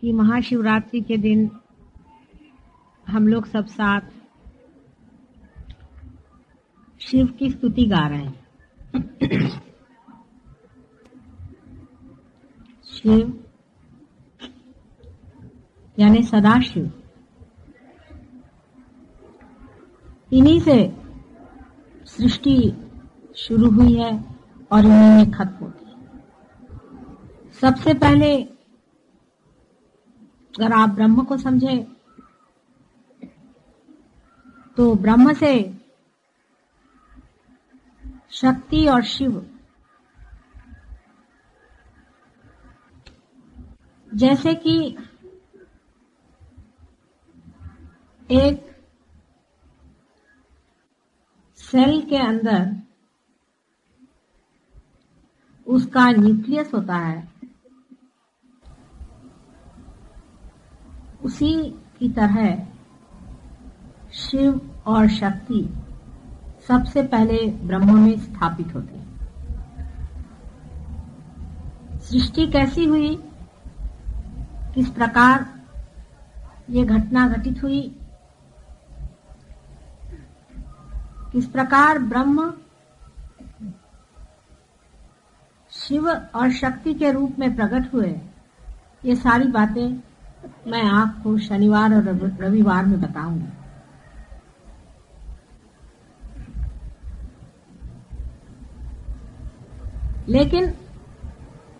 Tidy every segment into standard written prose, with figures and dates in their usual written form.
कि महाशिवरात्रि के दिन हम लोग सब साथ शिव की स्तुति गा रहे हैं। शिव यानी सदाशिव, इन्हीं से सृष्टि शुरू हुई है और इन्हीं में खत्म होती है। सबसे पहले अगर आप ब्रह्म को समझे तो ब्रह्म से शक्ति और शिव जैसे कि एक सेल के अंदर उसका न्यूक्लियस होता है, उसी की तरह शिव और शक्ति सबसे पहले ब्रह्म में स्थापित होते हैं। सृष्टि कैसी हुई, किस प्रकार ये घटना घटित हुई, किस प्रकार ब्रह्म शिव और शक्ति के रूप में प्रकट हुए, ये सारी बातें मैं आपको शनिवार और रविवार में बताऊंगी। लेकिन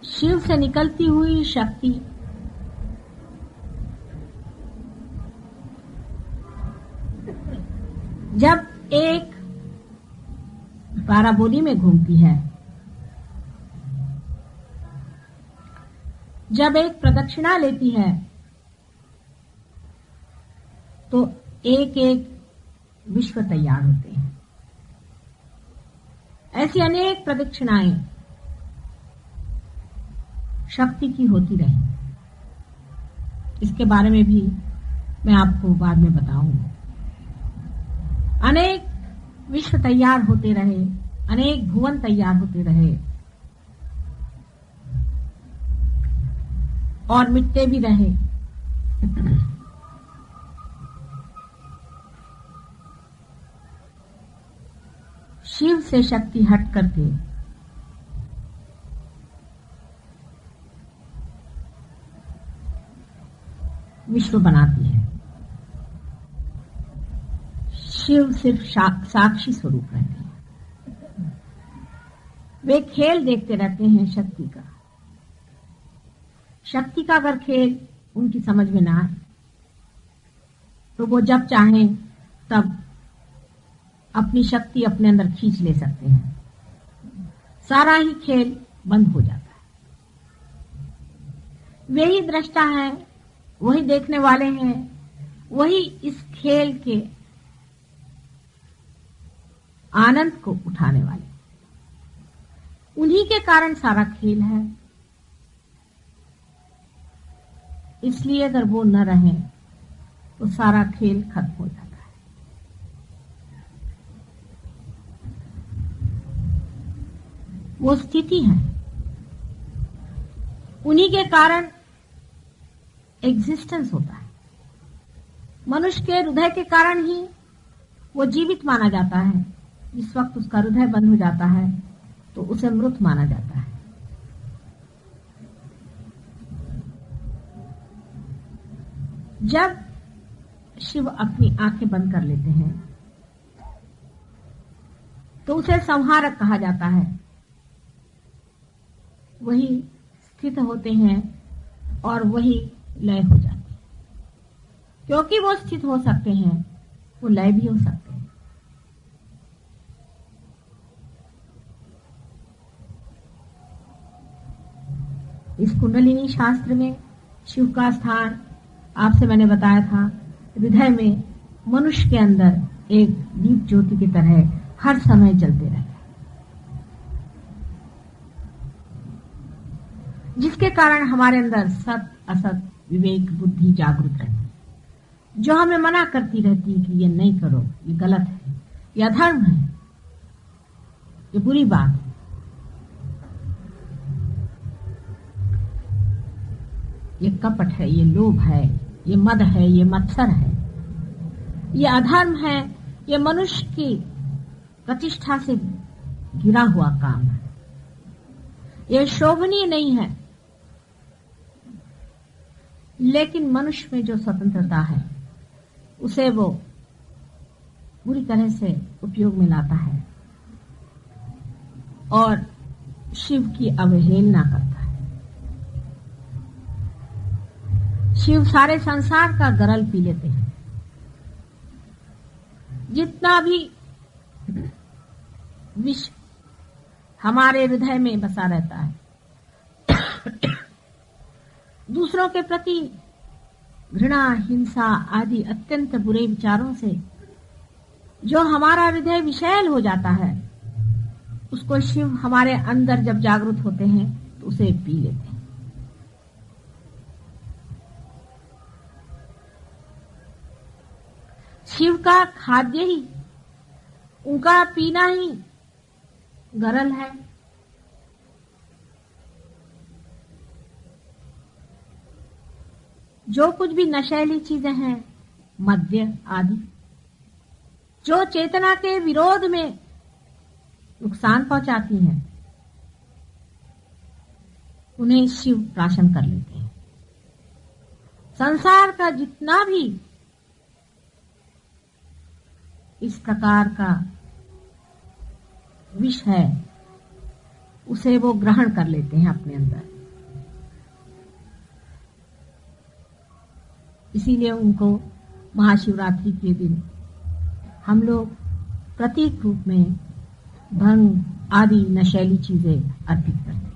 शिव से निकलती हुई शक्ति जब एक पाराबोली में घूमती है, जब एक प्रदक्षिणा लेती है, तो एक एक विश्व तैयार होते हैं। ऐसी अनेक प्रदक्षिणाएं शक्ति की होती रही। इसके बारे में भी मैं आपको बाद में बताऊंगा। अनेक विश्व तैयार होते रहे, अनेक भुवन तैयार होते रहे और मिटते भी रहे। शिव से शक्ति हट करके विश्व बनाती है। शिव सिर्फ साक्षी स्वरूप रहते हैं। वे खेल देखते रहते हैं शक्ति का। शक्ति का अगर खेल उनकी समझ में ना आए तो वो जब चाहें तब अपनी शक्ति अपने अंदर खींच ले सकते हैं। सारा ही खेल बंद हो जाता है। वे ही दृष्टा हैं, वही देखने वाले हैं, वही इस खेल के आनंद को उठाने वाले। उन्हीं के कारण सारा खेल है। इसलिए अगर वो न रहे तो सारा खेल खत्म हो जाता है। वो स्थिति है, उन्हीं के कारण एग्जिस्टेंस होता है। मनुष्य के हृदय के कारण ही वो जीवित माना जाता है। जिस वक्त उसका हृदय बंद हो जाता है तो उसे मृत माना जाता है। जब शिव अपनी आंखें बंद कर लेते हैं तो उसे संहारक कहा जाता है। वही स्थित होते हैं और वही लय हो जाते हैं। क्योंकि वो स्थित हो सकते हैं, वो लय भी हो सकते हैं। इस कुंडलिनी शास्त्र में शिव का स्थान आपसे मैंने बताया था हृदय में, मनुष्य के अंदर एक दीप ज्योति की तरह हर समय जलते रहता है, जिसके कारण हमारे अंदर सत असत विवेक बुद्धि जागृत रहती है, जो हमें मना करती रहती है कि ये नहीं करो, ये गलत है, ये अधर्म है, ये बुरी बात है। ये कपट है, ये लोभ है, ये मद है, ये मत्सर है, ये अधर्म है, ये मनुष्य की प्रतिष्ठा से गिरा हुआ काम है, ये शोभनीय नहीं है। लेकिन मनुष्य में जो स्वतंत्रता है उसे वो पूरी तरह से उपयोग में लाता है और शिव की अवहेलना करता है। शिव सारे संसार का गरल पी लेते हैं। जितना भी विष हमारे हृदय में बसा रहता है, दूसरों के प्रति घृणा, हिंसा आदि अत्यंत बुरे विचारों से जो हमारा हृदय विषैल हो जाता है, उसको शिव हमारे अंदर जब जागृत होते हैं तो उसे पी लेते हैं। शिव का खाद्य ही, उनका पीना ही गरल है। जो कुछ भी नशेली चीजें हैं, मद्य आदि, जो चेतना के विरोध में नुकसान पहुंचाती हैं, उन्हें शिव प्राशन कर लेते हैं। संसार का जितना भी इस प्रकार का विष है, उसे वो ग्रहण कर लेते हैं अपने अंदर। इसीलिए उनको महाशिवरात्रि के दिन हम लोग प्रतीक रूप में भंग आदि नशेली चीजें अर्पित करते हैं।